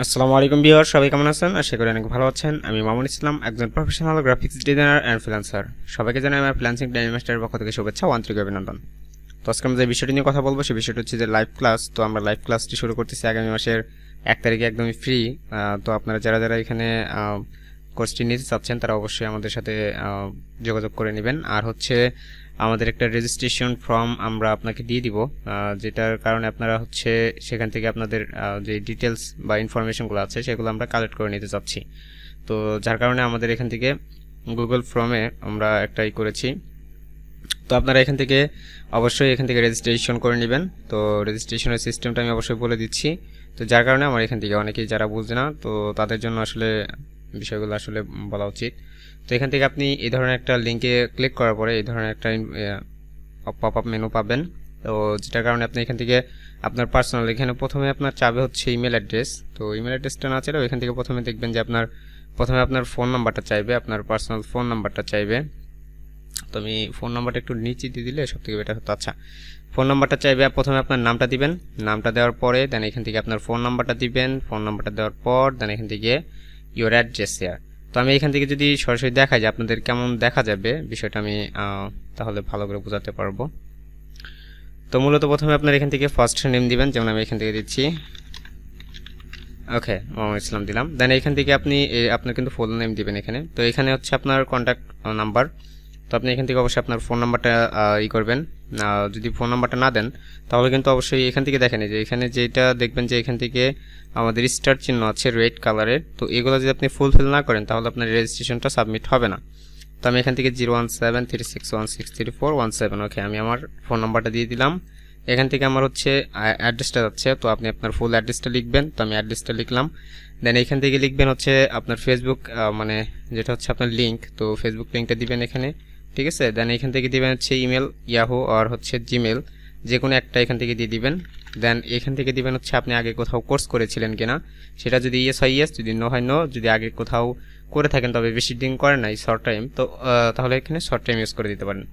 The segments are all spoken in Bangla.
আসসালামু আলাইকুম ভিউয়ার, সবাই কেমন আছেন? আশা করি অনেক ভালো আছেন। আমি মামুন ইসলাম, একজন professional graphics designer and freelancer. সবাইকে জানাই আমার ফ্রিল্যান্সিং ডাইনামিক মাস্টারের পক্ষ থেকে শুভেচ্ছা ও আন্তরিক অভিনন্দন। তো আজকে আমরা যে বিষয়টি নিয়ে কথা বলবো সেই বিষয়টি হচ্ছে যে লাইভ ক্লাস। তো আমরা লাইভ ক্লাসটি শুরু করতেছি আগামী মাসের 1 তারিখে, একদমই ফ্রি। তো আপনারা যারা যারা এখানে কোর্সটি নিতে চাচ্ছেন তারা অবশ্যই আমাদের সাথে যোগাযোগ করে নেবেন। আর হচ্ছে আমাদের একটা রেজিস্ট্রেশন ফর্ম আমরা আপনাকে দিয়ে দিব, যেটার কারণে আপনারা হচ্ছে সেখান থেকে আপনাদের যে ডিটেলস বা ইনফরমেশনগুলো আছে সেগুলো আমরা কালেক্ট করে নিতে চাচ্ছি। তো যার কারণে আমাদের এখান থেকে গুগল ফর্মে আমরা একটাই করেছি। তো আপনারা এখান থেকে অবশ্যই এখান থেকে রেজিস্ট্রেশন করে নেবেন। তো রেজিস্ট্রেশনের সিস্টেমটা আমি অবশ্যই বলে দিচ্ছি। তো যার কারণে আমার এখান থেকে অনেকেই যারা বুঝে না, তো তাদের জন্য আসলে বিষয়গুলো আসলে বলা উচিত। তো এখান থেকে আপনি এই ধরনের একটা লিঙ্কে ক্লিক করার পরে এই ধরনের একটা পপ আপ মেনু পাবেন। তো যেটার কারণে আপনি এখান থেকে আপনার পার্সোনাল, এখানে প্রথমে আপনার চাবে হচ্ছে ইমেল অ্যাড্রেস। তো ইমেল অ্যাড্রেসটা না চাইলেও এখান থেকে প্রথমে দেখবেন যে প্রথমে আপনার ফোন নাম্বারটা চাইবে, আপনার পার্সোনাল ফোন নাম্বারটা চাইবে। তো আমি ফোন নাম্বারটা একটু নিচে দিয়ে দিলে সব থেকে বেটার হতো। আচ্ছা, ফোন নাম্বারটা চাইবে, প্রথমে আপনার নামটা দিবেন, নামটা দেওয়ার পরে দেন এখান থেকে আপনার ফোন নাম্বারটা দিবেন, ফোন নাম্বারটা দেওয়ার পর দেন এখান থেকে ইউর অ্যাড্রেস হেয়ার। তো আমি এখান থেকে যদি সরাসরি দেখাই যে আপনাদের কেমন দেখা যাবে বিষয়টা, আমি তাহলে ভালো করে বোঝাতে পারবো। তো মূলত প্রথমে আপনার এখান থেকে ফার্স্ট নেম দিবেন, যেমন আমি এখান থেকে দিচ্ছি ওকে মোহাম্মদ ইসলাম দিলাম। দেন এখান থেকে আপনি আপনার কিন্তু ফুল নেম দিবেন এখানে। তো এখানে হচ্ছে আপনার কন্ট্যাক্ট নাম্বার। তো আপনি এখান থেকে অবশ্যই আপনার ফোন নাম্বারটা করবেন। যদি ফোন নাম্বারটা না দেন তাহলে কিন্তু অবশ্যই এখান থেকে দেখেন যে এখানে যেটা দেখবেন যে এখান থেকে আমাদের স্টার চিহ্ন আছে রেড কালারের। তো এগুলো যদি আপনি ফুলফিল না করেন তাহলে আপনার রেজিস্ট্রেশনটা সাবমিট হবে না। তো আমি এখান থেকে 01736163417 ওকে আমি আমার ফোন নাম্বারটা দিয়ে দিলাম। এখান থেকে আমার হচ্ছে অ্যাড্রেসটা যাচ্ছে, তো আপনি আপনার ফুল অ্যাড্রেসটা লিখবেন। তো আমি অ্যাড্রেসটা লিখলাম। দেন এখান থেকে লিখবেন হচ্ছে আপনার ফেসবুক, মানে যেটা হচ্ছে আপনার লিঙ্ক। তো ফেসবুক লিঙ্কটা দিবেন এখানে, ঠিক আছে। দেন এখান থেকে দিবেন হচ্ছে ইমেল, ইয়াহু আর হচ্ছে জিমেল, যে কোনো একটা এখান থেকে দিয়ে দিবেন। দেন এখান থেকে দিবেন হচ্ছে আপনি আগে কোথাও কোর্স করেছিলেন কিনা, সেটা যদি ইয়েস হয় ইয়েস, যদি নো হয় নো। যদি আগে কোথাও করে থাকেন তবে বেশি দিন করেন নাই, শর্ট টাইম, তো তাহলে এখানে শর্ট টাইম ইউজ করে দিতে পারেন।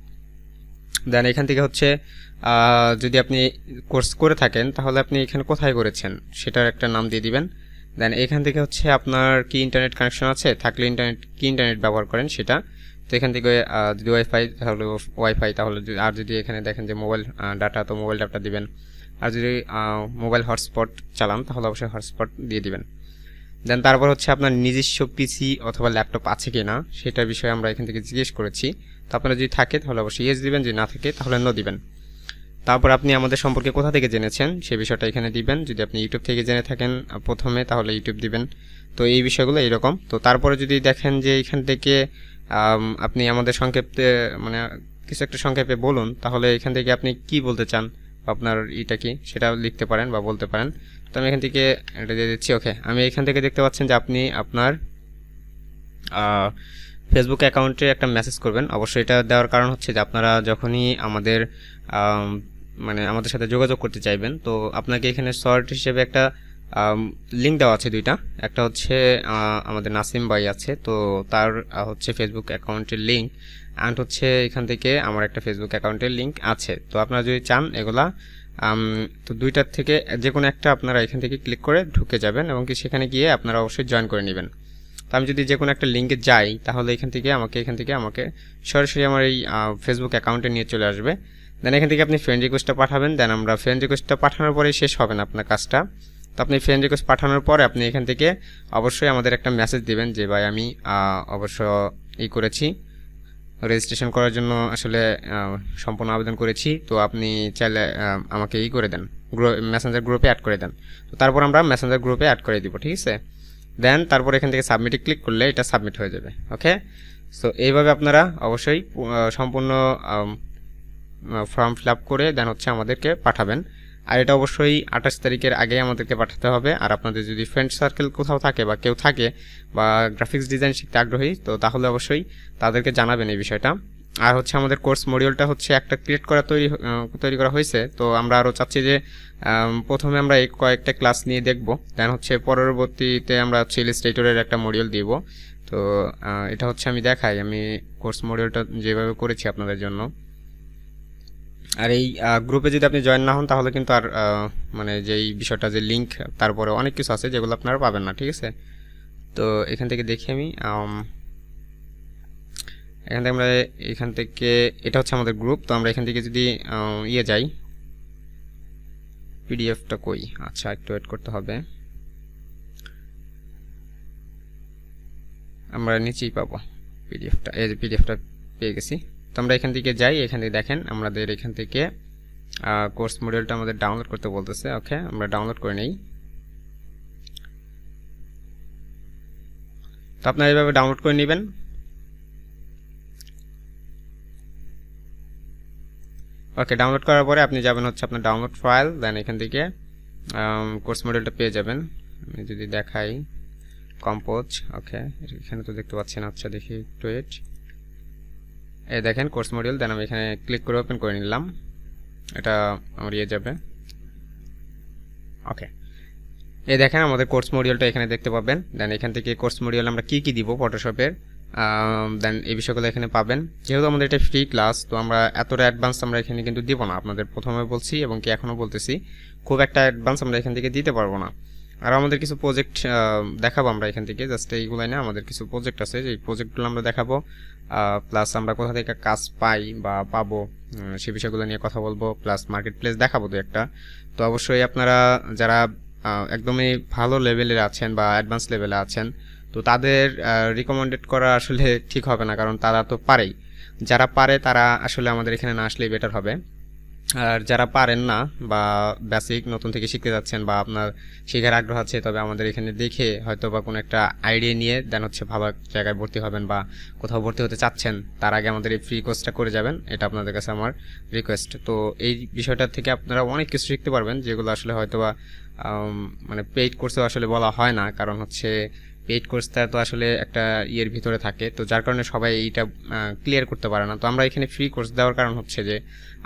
দেন এখান থেকে হচ্ছে যদি আপনি কোর্স করে থাকেন তাহলে আপনি এখানে কোথায় করেছেন সেটার একটা নাম দিয়ে দিবেন। দেন এখান থেকে হচ্ছে আপনার কি ইন্টারনেট কানেকশন আছে, থাকলে ইন্টারনেট ব্যবহার করেন সেটা। তো এখান থেকে যদি ওয়াইফাই তাহলে ওয়াইফাই, তাহলে আর যদি এখানে দেখেন যে মোবাইল ডাটা, তো মোবাইল ডাটা দিবেন। আর যদি মোবাইল হটস্পট চালান তাহলে অবশ্যই হটস্পট দিয়ে দিবেন। দেন তারপর হচ্ছে আপনার নিজস্ব পিসি অথবা ল্যাপটপ আছে কি না সেটার বিষয়ে আমরা এখান থেকে জিজ্ঞেস করেছি। তো আপনারা যদি থাকে তাহলে অবশ্যই ইয়েস দিবেন, যদি না থাকে তাহলে নো দিবেন। তারপর আপনি আমাদের সম্পর্কে কোথা থেকে জেনেছেন সেই বিষয়টা এখানে দিবেন। যদি আপনি ইউটিউব থেকে জেনে থাকেন প্রথমে তাহলে ইউটিউব দিবেন। তো এই বিষয়গুলো এইরকম। তো তারপরে যদি দেখেন যে এখান থেকে আপনি আমাদের সংক্ষেপে মানে কিছু একটা সংক্ষেপে বলুন, তাহলে এখান থেকে আপনি কি বলতে চান, আপনার ইটা কি সেটা লিখতে পারেন বা বলতে পারেন। তো আমি এখান থেকে এটা দিয়ে দিচ্ছি ওকে। আমি এখান থেকে দেখতে পাচ্ছেন যে আপনি আপনার ফেসবুক অ্যাকাউন্টে একটা মেসেজ করবেন। অবশ্যই এটা দেওয়ার কারণ হচ্ছে যে আপনারা যখনই আমাদের মানে আমাদের সাথে যোগাযোগ করতে চাইবেন, তো আপনাকে এখানে শর্ট হিসেবে একটা লিঙ্ক দেওয়া আছে দুইটা। একটা হচ্ছে আমাদের নাসিম ভাই আছে, তো তার হচ্ছে ফেসবুক অ্যাকাউন্টের লিঙ্ক, অ্যান্ড হচ্ছে এখান থেকে আমার একটা ফেসবুক অ্যাকাউন্টের লিঙ্ক আছে। তো আপনারা যদি চান এগুলা তো দুইটার থেকে যে কোনো একটা আপনারা এখান থেকে ক্লিক করে ঢুকে যাবেন এবং কি সেখানে গিয়ে আপনারা অবশ্যই জয়েন করে নেবেন। তো আমি যদি যে কোনো একটা লিঙ্কে যাই তাহলে এখান থেকে আমাকে সরাসরি আমার এই ফেসবুক অ্যাকাউন্টে নিয়ে চলে আসবে। দেন এখান থেকে আপনি ফ্রেন্ড রিকোয়েস্টটা পাঠাবেন। দেন আমরা ফ্রেন্ড রিকোয়েস্টটা পাঠানোর পরে শেষ হবে না আপনার কাজটা। তো আপনি ফ্রেন্ড রিকোয়েস্ট পাঠানোর পরে আপনি এখান থেকে অবশ্যই আমাদের একটা মেসেজ দিবেন যে ভাই আমি অবশ্য করেছি, রেজিস্ট্রেশন করার জন্য আসলে সম্পূর্ণ আবেদন করেছি। তো আপনি চাইলে আমাকে করে দেন, মেসেঞ্জার গ্রুপে অ্যাড করে দেন। তো তারপর আমরা মেসেঞ্জার গ্রুপে অ্যাড করে দিব, ঠিক আছে। দেন তারপর এখান থেকে সাবমিটে ক্লিক করলে এটা সাবমিট হয়ে যাবে, ওকে। সো এইভাবে আপনারা অবশ্যই সম্পূর্ণ ফর্ম ফিল আপ করে দেন হচ্ছে আমাদেরকে পাঠাবেন। আর এটা অবশ্যই 28 তারিখের আগে আমাদেরকে পাঠাতে হবে। আর আপনাদের যদি ফ্রেন্ড সার্কেল কোথাও থাকে বা কেউ থাকে বা গ্রাফিক্স ডিজাইন শিখতে আগ্রহী, তো তাহলে অবশ্যই তাদেরকে জানাবেন এই বিষয়টা। আর হচ্ছে আমাদের কোর্স মডিউলটা হচ্ছে একটা ক্রিয়েট করা তৈরি করা হয়েছে। তো আমরা আরও চাচ্ছি যে প্রথমে আমরা এই কয়েকটা ক্লাস নিয়ে দেখব, দেন হচ্ছে পরবর্তীতে আমরা হচ্ছে ইলাস্ট্রেটরের একটা মডিউল দিব। তো এটা হচ্ছে আমি দেখাই, আমি কোর্স মডিউলটা যেভাবে করেছি আপনাদের জন্য। আর এই গ্রুপে যদি আপনি জয়েন না হন তাহলে কিন্তু আর মানে যেই বিষয়টা যে লিঙ্ক তারপরে অনেক কিছু আছে যেগুলো আপনারা পাবেন না, ঠিক আছে। তো এখান থেকে দেখি আমি এখান থেকে এটা হচ্ছে আমাদের গ্রুপ। তো আমরা এখান থেকে যদি ইয়ে যাই, পিডিএফটা কই, আচ্ছা একটু ওয়েট করতে হবে, আমরা নিচেই পাবো পিডিএফটা। এই যে পিডিএফটা পেয়ে গেছি। তো আমরা এখান থেকে যাই, এখান থেকে দেখেন আমাদের এখান থেকে কোর্স মডিউলটা আমাদের ডাউনলোড করতে বলতেছে। ওকে, আমরা ডাউনলোড করে নেই। তো আপনারা এইভাবে ডাউনলোড করে নেবেন। ওকে, ডাউনলোড করার পরে আপনি যাবেন হচ্ছে আপনার ডাউনলোড ফাইল, দেন এখান থেকে কোর্স মডিউলটা পেয়ে যাবেন। আমি যদি দেখাই কম্পোজ, ওকে এখানে তো দেখতে পাচ্ছেন। আচ্ছা দেখি একটু ওয়েট, এই দেখেন কোর্স মডিউল, দেন আমি এখানে ক্লিক করে ওপেন করে নিলাম, এটা আমার ইয়ে যাবে। ওকে, এই দেখেন আমাদের কোর্স মডিউলটা এখানে দেখতে পাবেন। দেন এখান থেকে কোর্স মডিউল আমরা কি কি দিব ফটোশপের, দেন এই বিষয়গুলো এখানে পাবেন। যেহেতু আমাদের এটা ফ্রি ক্লাস, তো আমরা এতটা অ্যাডভান্স আমরা এখানে কিন্তু দিব না। আপনাদের প্রথমে বলছি এবং কি এখনও বলতেছি, খুব একটা অ্যাডভান্স আমরা এখান থেকে দিতে পারবো না। আর আমাদের কিছু প্রজেক্ট দেখাবো আমরা এখান থেকে, জাস্ট এইগুলাই না, আমাদের কিছু প্রজেক্ট আছে, যে প্রজেক্টগুলো আমরা দেখাবো, প্লাস আমরা কোথা থেকে কাজ পাই বা পাবো সে বিষয়গুলো নিয়ে কথা বলবো, প্লাস মার্কেট প্লেস দেখাবো দু একটা। তো অবশ্যই আপনারা যারা একদমই ভালো লেভেলের আছেন বা অ্যাডভান্স লেভেলে আছেন, তো তাদের রিকমেন্ডেড করা আসলে ঠিক হবে না, কারণ তারা তো পারেই। যারা পারে তারা আসলে আমাদের এখানে না আসলেই বেটার হবে। আর যারা পারেন না বা বেসিক নতুন থেকে শিখতে যাচ্ছেন বা আপনার শেখার আগ্রহ আছে, তবে আমাদের এখানে দেখে হয়তো বা কোনো একটা আইডিয়া নিয়ে দেন হচ্ছে ভালো জায়গায় ভর্তি হবেন বা কোথাও ভর্তি হতে চাচ্ছেন, তার আগে আমাদের এই ফ্রি কোর্সটা করে যাবেন, এটা আপনাদের কাছে আমার রিকোয়েস্ট। তো এই বিষয়টা থেকে আপনারা অনেক কিছু শিখতে পারবেন, যেগুলো আসলে হয়তো বা মানে পেইড কোর্সেও আসলে বলা হয় না, কারণ হচ্ছে পেইড কোর্সটা তো আসলে একটা ইয়ের ভিতরে থাকে, তো যার কারণে সবাই এইটা ক্লিয়ার করতে পারে না। তো আমরা এখানে ফ্রি কোর্স দেওয়ার কারণ হচ্ছে যে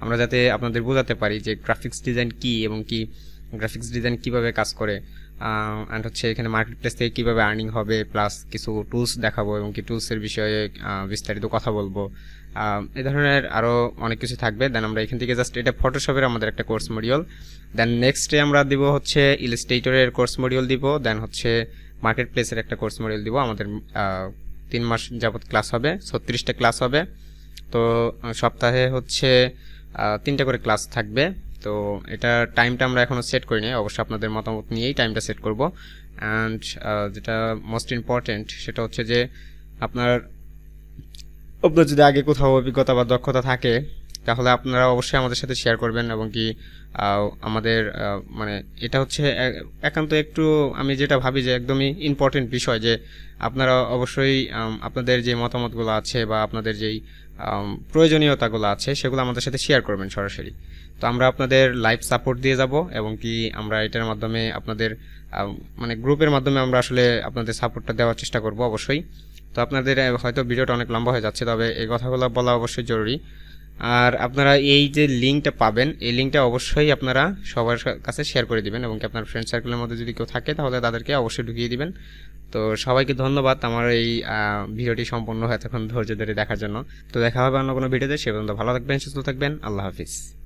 আমরা যাতে আপনাদের বোঝাতে পারি যে গ্রাফিক্স ডিজাইন কি এবং কি গ্রাফিক্স ডিজাইন কিভাবে কাজ করে, অ্যান্ড হচ্ছে এখানে মার্কেট প্লেস থেকে কীভাবে আর্নিং হবে, প্লাস কিছু টুলস দেখাবো এবং কি টুলসের বিষয়ে বিস্তারিত কথা বলবো। এই ধরনের আরও অনেক কিছু থাকবে। দেন আমরা এখান থেকে জাস্ট এটা ফটোশপের আমাদের একটা কোর্স মডিউল, দেন নেক্সটে আমরা দিব হচ্ছে ইলাস্ট্রেটরের কোর্স মডিউল দিব, দেন হচ্ছে মার্কেট প্লেসের একটা কোর্স মডিউল দিব। আমাদের 3 মাস যাবত ক্লাস হবে, 36টা ক্লাস হবে। তো সপ্তাহে হচ্ছে 3টা করে ক্লাস থাকবে। তো এটা টাইমটা আমরা এখনও সেট করি নাই, অবশ্যই আপনাদের মতামত নিয়েই টাইমটা সেট করব। অ্যান্ড যেটা মোস্ট ইম্পর্টেন্ট সেটা হচ্ছে যে আপনার যদি আগে কোথাও অভিজ্ঞতা বা দক্ষতা থাকে, তাহলে আপনারা অবশ্যই আমাদের সাথে শেয়ার করবেন। এবং কি আমাদের মানে এটা হচ্ছে একান্ত একটু আমি যেটা ভাবি যে একদমই ইম্পর্টেন্ট বিষয়, যে আপনারা অবশ্যই আপনাদের যে মতামতগুলো আছে বা আপনাদের যেই প্রয়োজনীয়তাগুলো আছে সেগুলো আমাদের সাথে শেয়ার করবেন সরাসরি। তো আমরা আপনাদের লাইভ সাপোর্ট দিয়ে যাব এবং কি আমরা এটার মাধ্যমে আপনাদের মানে গ্রুপের মাধ্যমে আমরা আসলে আপনাদের সাপোর্টটা দেওয়ার চেষ্টা করব অবশ্যই। তো আপনাদের হয়তো ভিডিওটা অনেক লম্বা হয়ে যাচ্ছে, তবে এই কথাগুলো বলা অবশ্যই জরুরি। আর আপনারা এই যে লিঙ্কটা পাবেন, এই লিঙ্কটা অবশ্যই আপনারা সবার কাছে শেয়ার করে দিবেন এবং কি আপনার ফ্রেন্ড সার্কেলের মধ্যে যদি কেউ থাকে তাহলে তাদেরকে অবশ্যই ঢুকিয়ে দিবেন। তো সবাইকে ধন্যবাদ আমার এই ভিডিওটি সম্পূর্ণ এতক্ষণ ধৈর্য ধরে দেখার জন্য। তো দেখা হবে অন্য কোনো ভিডিওতে, সে পর্যন্ত ভালো থাকবেন, সুস্থ থাকবেন, আল্লাহ হাফিজ।